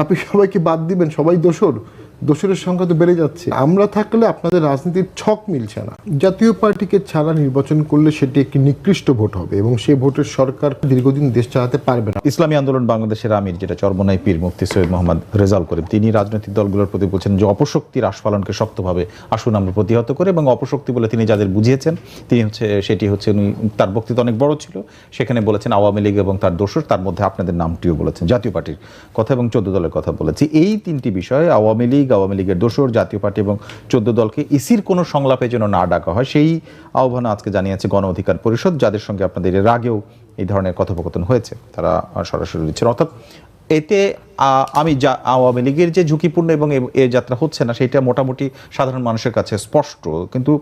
আপনি সবাইকে বাদ দিবেন, সবাই দোষরের সংখ্যা তো বেড়ে যাচ্ছে। আমরা থাকলে আপনাদের রাজনীতির ছক মিলছে না। জাতীয় পার্টিকে ছাড়া নির্বাচন করলে সেটি একটি নিকৃষ্ট ভোট হবে এবং সেই ভোটের সরকার দীর্ঘদিন দেশ চালাতে পারবে না। ইসলামী আন্দোলন বাংলাদেশের আমির, যেটা চরমোনাই পীর মুফতি সৈয়দ মোহাম্মদ রেজাউল করিম, তিনি রাজনৈতিক দলগুলোর প্রতি বলছেন যে অপশক্তির আস্ফালনকে শক্তভাবে আসুন আমরা প্রতিহত করে, এবং অপশক্তি বলে তিনি যাদের বুঝিয়েছেন সেটি হচ্ছে উনি, তার বক্তৃতা অনেক বড় ছিল, সেখানে বলেছেন আওয়ামী লীগ এবং তার দোসর, তার মধ্যে আপনাদের নামটিও বলেছেন, জাতীয় পার্টির কথা এবং 14 দলের কথা বলেছি। এই তিনটি বিষয়ে আওয়ামী লীগের দোসর, জাতীয় পার্টি এবং 14 দলকে ইসির কোনো সংলাপে যেন না ডাকা হয়, সেই আহ্বান আজকে জানিয়েছে গণ অধিকার পরিষদ, যাদের সঙ্গে আপনাদের এর আগেও এই ধরনের কথোপকথন হয়েছে, তারা সরাসরি দিচ্ছেন। অর্থাৎ এতে আওয়ামী লীগের যে ঝুঁকিপূর্ণ এবং এ যাত্রা হচ্ছে না, সেটা মোটামুটি সাধারণ মানুষের কাছে স্পষ্ট। কিন্তু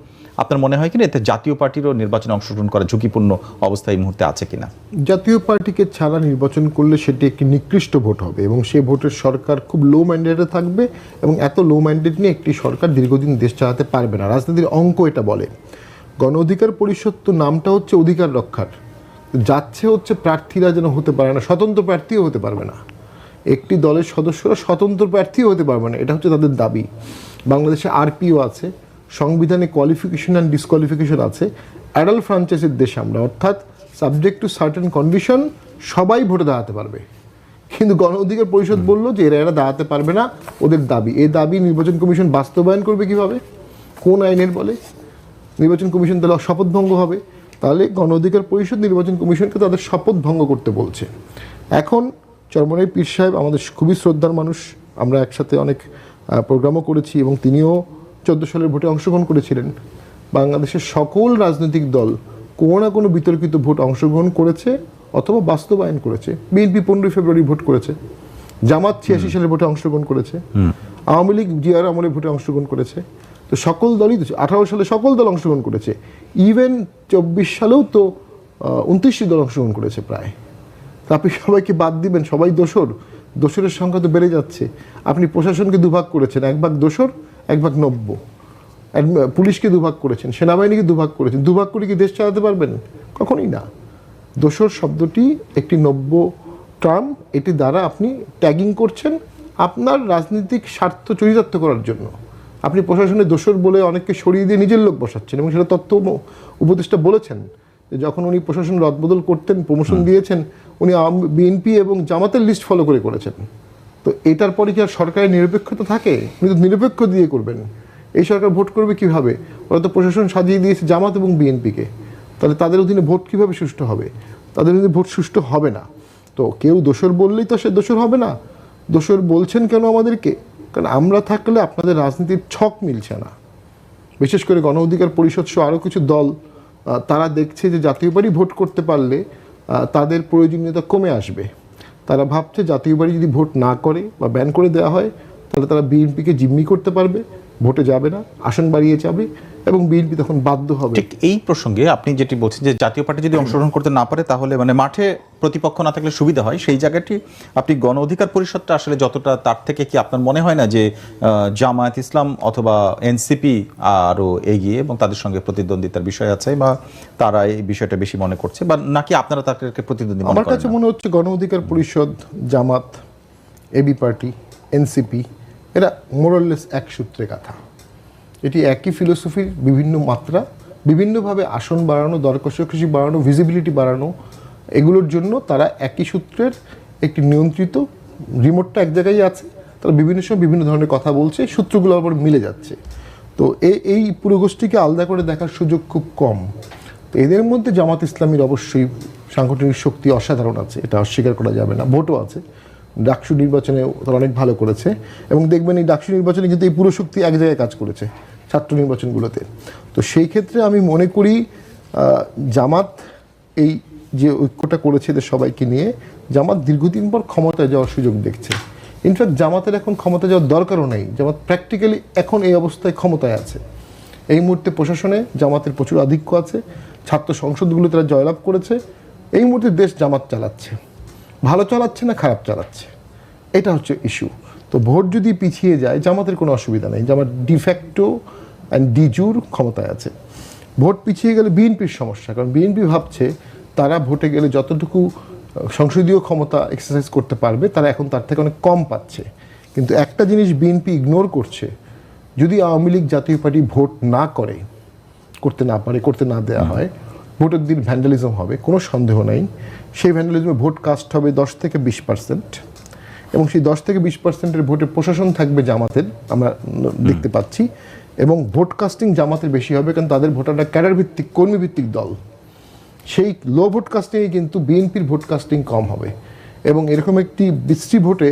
আপনার মনে হয় কিনা এতে জাতীয় পার্টিরও নির্বাচনে অংশগ্রহণ করা ঝুঁকিপূর্ণ অবস্থা এই মুহূর্তে আছে কিনা? জাতীয় পার্টিকে ছাড়া নির্বাচন করলে সেটি একটি নিকৃষ্ট ভোট হবে এবং সেই ভোটের সরকার খুব লো ম্যান্ডেটে থাকবে এবং এত লো ম্যান্ডেট নিয়ে একটি সরকার দীর্ঘদিন দেশ চালাতে পারবে না। রাজনীতির অঙ্ক এটা বলে। গণ অধিকার পরিষদ তো নামটা হচ্ছে অধিকার রক্ষার, যাচ্ছে হচ্ছে প্রার্থীরা যেন হতে পারে না, স্বতন্ত্র প্রার্থীও হতে পারবে না, একটি দলের সদস্যরা স্বতন্ত্র প্রার্থীও হতে পারবে না, এটা হচ্ছে তাদের দাবি। বাংলাদেশে আরপিও আছে, সংবিধানে কোয়ালিফিকেশন অ্যান্ড ডিসকোয়ালিফিকেশন আছে, অ্যাডাল্ট ফ্রাঞ্চাইজের দেশ আমরা, অর্থাৎ সাবজেক্ট টু সার্টেন কন্ডিশন সবাই ভোটে দাঁড়াতে পারবে। কিন্তু গণ অধিকার পরিষদ বলল যে এরা দাঁড়াতে পারবে না, ওদের দাবি। এই দাবি নির্বাচন কমিশন বাস্তবায়ন করবে কিভাবে, কোন আইনের বলে? নির্বাচন কমিশন তাহলে শপথ ভঙ্গ হবে। তাহলে গণ অধিকার পরিষদ নির্বাচন কমিশনকে তাদের শপথ ভঙ্গ করতে বলছে। এখন চরমোনাই পীর সাহেব আমাদের খুবই শ্রদ্ধার মানুষ, আমরা একসাথে অনেক প্রোগ্রামও করেছি এবং তিনিও 14 সালের ভোটে অংশগ্রহণ করেছিলেন। বাংলাদেশের সকল রাজনৈতিক দল কোনো না কোনো বিতর্কিত ভোট অংশগ্রহণ করেছে অথবা বাস্তবায়ন করেছে। বিএনপি 15 ফেব্রুয়ারি ভোট করেছে, জামাত 86 সালের ভোটে অংশগ্রহণ করেছে, আওয়ামী লীগ জিয়ার আমলে ভোটে অংশগ্রহণ করেছে। তো সকল দলই 18 সালে সকল দল অংশগ্রহণ করেছে, ইভেন 24 সালেও তো 29টি দল অংশগ্রহণ করেছে প্রায়। তা আপনি সবাইকে বাদ দিবেন, সবাই দোসরের সংখ্যা তো বেড়ে যাচ্ছে। আপনি প্রশাসনকে দুভাগ করেছেন, এক ভাগ দোসর, এক ভাগ নব্য। পুলিশকে দুভাগ করেছেন, সেনাবাহিনীকে দুভাগ করেছেন। দুভাগ করে কি দেশ চালাতে পারবেন? কখনোই না। দোসর শব্দটি একটি নব্য টার্ম, এটি দ্বারা আপনি ট্যাগিং করছেন আপনার রাজনৈতিক স্বার্থ চরিতার্থ করার জন্য। আপনি প্রশাসনের দোসর বলে অনেককে সরিয়ে দিয়ে নিজের লোক বসাচ্ছেন এবং সেটা তথ্য উপদেষ্টা বলেছেন যে যখন উনি প্রশাসন রদবদল করতেন, প্রমোশন দিয়েছেন, উনি বিএনপি এবং জামাতের লিস্ট ফলো করেছেন। তো এটার পরে কি আর সরকারের নিরপেক্ষতা থাকে? উনি তো নিরপেক্ষ দিয়ে করবেন। এই সরকার ভোট করবে কিভাবে? ওরা তো প্রশাসন সাজিয়ে দিয়েছে জামাত এবং বিএনপিকে। তাহলে তাদের অধীনে ভোট কিভাবে সুষ্ঠু হবে? তাদের অধীনে ভোট সুষ্ঠু হবে না। তো কেউ দোসর বললেই তো সে দোসর হবে না। দোসর বলছেন কেন আমাদেরকে? কারণ আমরা থাকলে আপনাদের রাজনীতির ছক মিলছে না। বিশেষ করে গণ অধিকার পরিষদ সহ আরও কিছু দল, তারা দেখছে যে জাতীয় পার্টি ভোট করতে পারলে তাদের প্রয়োজনীয়তা কমে আসবে। তারা ভাবছে জাতীয় পার্টি যদি ভোট না করে বা ব্যান করে দেওয়া হয়, তাহলে তারা বিএনপিকে জিম্মি করতে পারবে, ভোটে যাবে না, আসন বাড়িয়ে যাবে এবং বিএনপি তখন বাধ্য হবে। ঠিক এই প্রসঙ্গে আপনি যেটি বলছেন যে জাতীয় পার্টি যদি অংশগ্রহণ করতে না পারে, তাহলে মানে মাঠে প্রতিপক্ষ না থাকলে সুবিধা হয়, সেই জায়গাটি আপনি গণ অধিকার পরিষদটা আসলে যতটা, তার থেকে কি আপনার মনে হয় না যে জামায়াত ইসলাম অথবা এনসিপি আরও এগিয়ে এবং তাদের সঙ্গে প্রতিদ্বন্দ্বিতার বিষয় আছে, বা তারা এই বিষয়টা বেশি মনে করছে, বা নাকি আপনারা তাদেরকে প্রতিদ্বন্দ্বী মনে করেন? আমার কাছে মনে হচ্ছে গণ অধিকার পরিষদ, জামাত, এবি পার্টি, এনসিপি এরা মোরাললেস এক সূত্রে গাথা। এটি একই ফিলোসফির বিভিন্ন মাত্রা, বিভিন্নভাবে আসন বাড়ানো, দর কষাকষি বাড়ানো, ভিজিবিলিটি বাড়ানো, এগুলোর জন্য তারা একই সূত্রের একটি নিয়ন্ত্রিত, রিমোটটা এক জায়গায় আছে, তারা বিভিন্ন সময় বিভিন্ন ধরনের কথা বলছে, সূত্রগুলো আবার মিলে যাচ্ছে। তো এই পুরো গোষ্ঠীকে আলাদা করে দেখার সুযোগ খুব কম। তো এদের মধ্যে জামাত ইসলামীর অবশ্যই সাংগঠনিক শক্তি অসাধারণ আছে, এটা অস্বীকার করা যাবে না। ভোটও আছে, ডাকসু নির্বাচনে তারা অনেক ভালো করেছে এবং দেখবেন এই ডাকসু নির্বাচনে কিন্তু এই পুরো শক্তি এক জায়গায় কাজ করেছে ছাত্র নির্বাচনগুলোতে। তো সেই ক্ষেত্রে আমি মনে করি জামাত এই যে ঐক্যটা করেছে এদের সবাইকে নিয়ে, জামাত দীর্ঘদিন পর ক্ষমতায় যাওয়ার সুযোগ দেখছে। ইনফ্যাক্ট জামাতের এখন ক্ষমতা যাওয়ার দরকারও নেই, জামাত প্র্যাকটিক্যালি এখন এই অবস্থায় ক্ষমতায় আছে। এই মুহূর্তে প্রশাসনে জামাতের প্রচুর আধিক্য আছে, ছাত্র সংসদগুলো তারা জয়লাভ করেছে। এই মুহূর্তে দেশ জামাত চালাচ্ছে, ভালো চালাচ্ছে না খারাপ চালাচ্ছে, এটা হচ্ছে ইস্যু। তো ভোট যদি পিছিয়ে যায় জামাতের কোনো অসুবিধা নেই, জামাত ডিফ্যাক্টো অ্যান্ড ডিজুর ক্ষমতায় আছে। ভোট পিছিয়ে গেলে বিএনপির সমস্যা, কারণ বিএনপি ভাবছে তারা ভোটে গেলে যতটুকু সংসদীয় ক্ষমতা এক্সারসাইজ করতে পারবে, তারা এখন তার থেকে অনেক কম পাচ্ছে। কিন্তু একটা জিনিস বিএনপি ইগনোর করছে, যদি আওয়ামী লীগ জাতীয় পার্টি ভোট না করে, করতে না পারে, করতে না দেওয়া হয়, ভোটের দিন ভ্যান্ডালিজম হবে, কোনো সন্দেহ নাই। সেই ভ্যান্ডালিজমে ভোট কাস্ট হবে 10 থেকে 20%, এবং সেই 10 থেকে 20%-এর ভোটে প্রশাসন থাকবে জামাতের, আমরা দেখতে পাচ্ছি। এবং ভোট কাস্টিং জামাতের বেশি হবে, কারণ তাদের ভোটাররা ক্যাডার ভিত্তিক, কর্মী ভিত্তিক দল। সেই লো ভোট কাস্টিংয়ে কিন্তু বিএনপির ভোট কাস্টিং কম হবে, এবং এরকম একটি বিশ্রী ভোটে